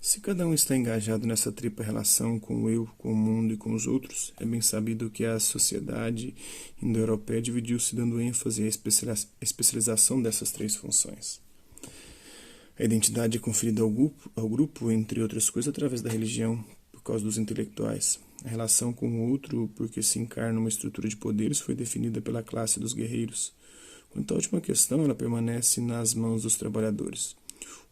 Se cada um está engajado nessa tripla relação com o eu, com o mundo e com os outros, é bem sabido que a sociedade indo-europeia dividiu-se dando ênfase à especialização dessas três funções. A identidade é conferida ao grupo, entre outras coisas, através da religião, por causa dos intelectuais. A relação com o outro, porque se encarna uma estrutura de poderes, foi definida pela classe dos guerreiros. Quanto à última questão, ela permanece nas mãos dos trabalhadores.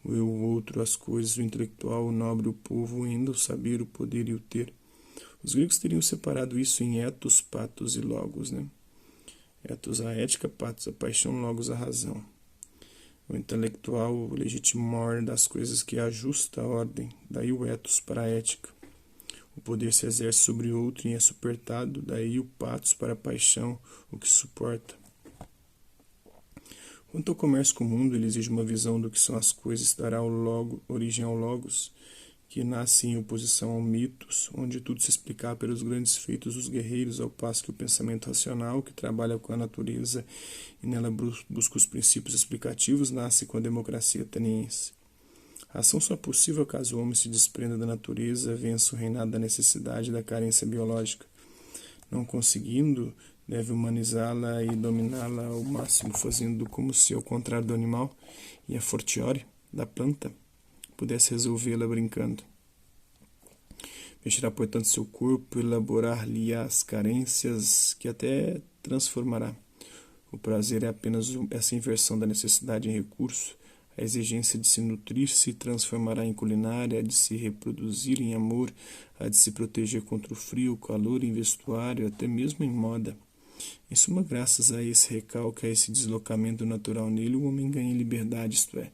O eu, o outro, as coisas, o intelectual, o nobre, o povo, ainda o saber, o poder e o ter. Os gregos teriam separado isso em ethos, pathos e logos, né? Ethos a ética, pathos a paixão, logos a razão. O intelectual, o legítimo ordem das coisas que ajusta a ordem, daí o ethos para a ética. O poder se exerce sobre o outro e é suportado, daí o pathos para a paixão, o que suporta. Quanto ao comércio com o mundo, ele exige uma visão do que são as coisas, dará origem ao logos, que nasce em oposição ao mitos, onde tudo se explicar pelos grandes feitos dos guerreiros, ao passo que o pensamento racional, que trabalha com a natureza e nela busca os princípios explicativos, nasce com a democracia ateniense. A ação só é possível caso o homem se desprenda da natureza, vença o reinado da necessidade e da carência biológica. Não conseguindo, deve humanizá-la e dominá-la ao máximo, fazendo como se, ao contrário do animal e a fortiori da planta, pudesse resolvê-la brincando. Vestirá, portanto, seu corpo, elaborar-lhe as carências que até transformará. O prazer é apenas essa inversão da necessidade em recurso. A exigência de se nutrir se transformará em culinária, a de se reproduzir em amor, a de se proteger contra o frio, o calor, em vestuário, até mesmo em moda. Em suma, graças a esse recalque, a esse deslocamento natural nele, o homem ganha liberdade, isto é,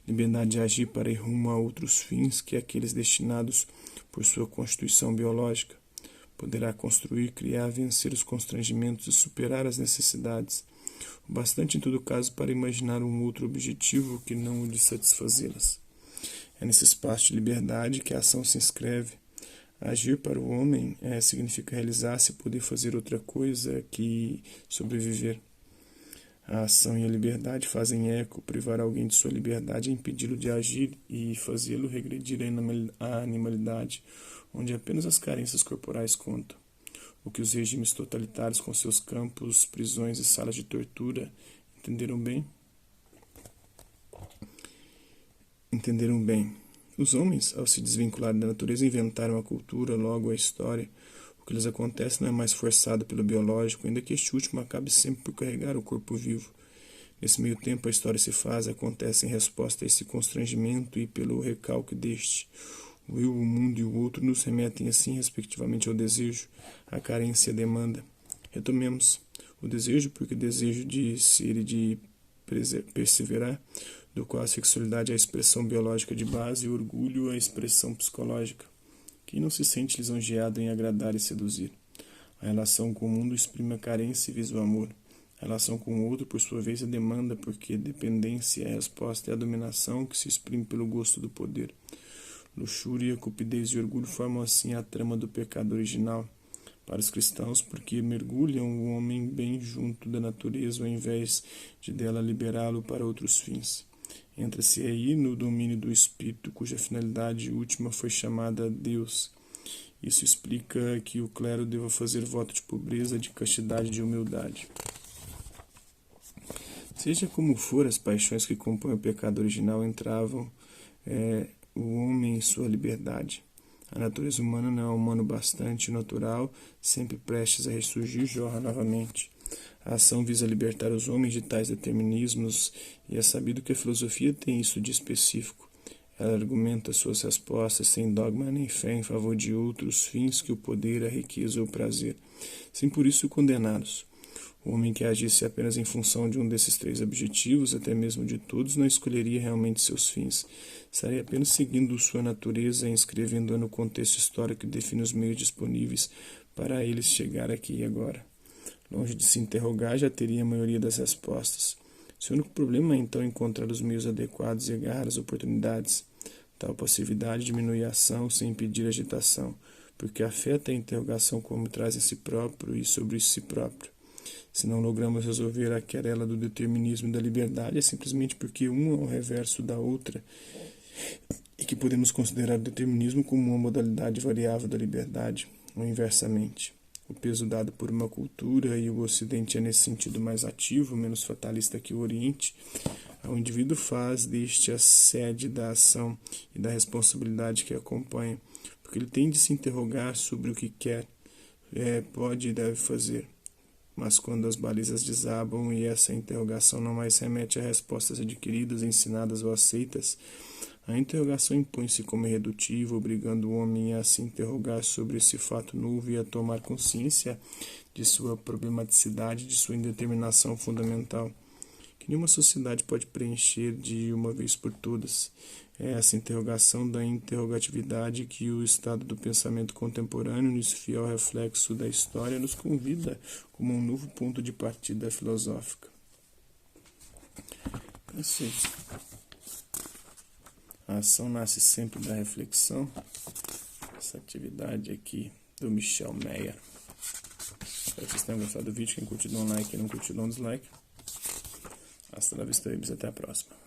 liberdade de agir para ir rumo a outros fins que aqueles destinados por sua constituição biológica. Poderá construir, criar, vencer os constrangimentos e superar as necessidades, o bastante em todo caso para imaginar um outro objetivo que não o de satisfazê-las. É nesse espaço de liberdade que a ação se inscreve. Agir para o homem significa realizar-se e poder fazer outra coisa que sobreviver. A ação e a liberdade fazem eco. Privar alguém de sua liberdade é impedi-lo de agir e fazê-lo regredir à animalidade, onde apenas as carências corporais contam. O que os regimes totalitários com seus campos, prisões e salas de tortura entenderam bem? Entenderam bem. Os homens, ao se desvincularem da natureza, inventaram a cultura, logo a história. O que lhes acontece não é mais forçado pelo biológico, ainda que este último acabe sempre por carregar o corpo vivo. Nesse meio tempo, a história se faz, acontece em resposta a esse constrangimento e pelo recalque deste. O eu, o mundo e o outro nos remetem assim, respectivamente, ao desejo, à carência e à demanda. Retomemos. O desejo, porque desejo de ser e de perseverar, do qual a sexualidade é a expressão biológica de base e o orgulho a expressão psicológica. Quem não se sente lisonjeado em agradar e seduzir? A relação com o mundo exprime a carência e visa o amor. A relação com o outro, por sua vez, é demanda, porque dependência é a resposta e a dominação que se exprime pelo gosto do poder. Luxúria, cupidez e orgulho formam assim a trama do pecado original para os cristãos, porque mergulham o homem bem junto da natureza ao invés de dela liberá-lo para outros fins. Entra-se aí no domínio do espírito, cuja finalidade última foi chamada Deus. Isso explica que o clero deva fazer voto de pobreza, de castidade e de humildade. Seja como for, as paixões que compõem o pecado original entravam o homem em sua liberdade. A natureza humana não é humano bastante, o natural, sempre prestes a ressurgir, jorra novamente. A ação visa libertar os homens de tais determinismos, e é sabido que a filosofia tem isso de específico. Ela argumenta suas respostas sem dogma nem fé em favor de outros fins que o poder, a riqueza ou o prazer, sem por isso condená-los. O homem que agisse apenas em função de um desses três objetivos, até mesmo de todos, não escolheria realmente seus fins. Estaria apenas seguindo sua natureza e inscrevendo-a no contexto histórico que define os meios disponíveis para eles chegar aqui e agora. Longe de se interrogar, já teria a maioria das respostas. Seu único problema é então encontrar os meios adequados e agarrar as oportunidades. Tal passividade diminui a ação sem impedir a agitação, porque afeta a interrogação como traz em si próprio e sobre si próprio. Se não logramos resolver a querela do determinismo e da liberdade, é simplesmente porque uma é o reverso da outra e que podemos considerar o determinismo como uma modalidade variável da liberdade, ou inversamente. O peso dado por uma cultura, e o Ocidente é nesse sentido mais ativo, menos fatalista que o Oriente, ao indivíduo faz deste a sede da ação e da responsabilidade que acompanha, porque ele tem de se interrogar sobre o que quer, pode e deve fazer. Mas quando as balizas desabam e essa interrogação não mais remete a respostas adquiridas, ensinadas ou aceitas, a interrogação impõe-se como irredutível, obrigando o homem a se interrogar sobre esse fato novo e a tomar consciência de sua problematicidade, de sua indeterminação fundamental, que nenhuma sociedade pode preencher de uma vez por todas. É essa interrogação da interrogatividade que o estado do pensamento contemporâneo, nesse fiel reflexo da história, nos convida como um novo ponto de partida filosófica. Isso. A ação nasce sempre da reflexão. Essa atividade aqui do Michel Meyer. Espero que vocês tenham gostado do vídeo. Quem curtiu, dá um like. Quem não curtiu, dá um dislike. Hasta la vista, babies. Até a próxima.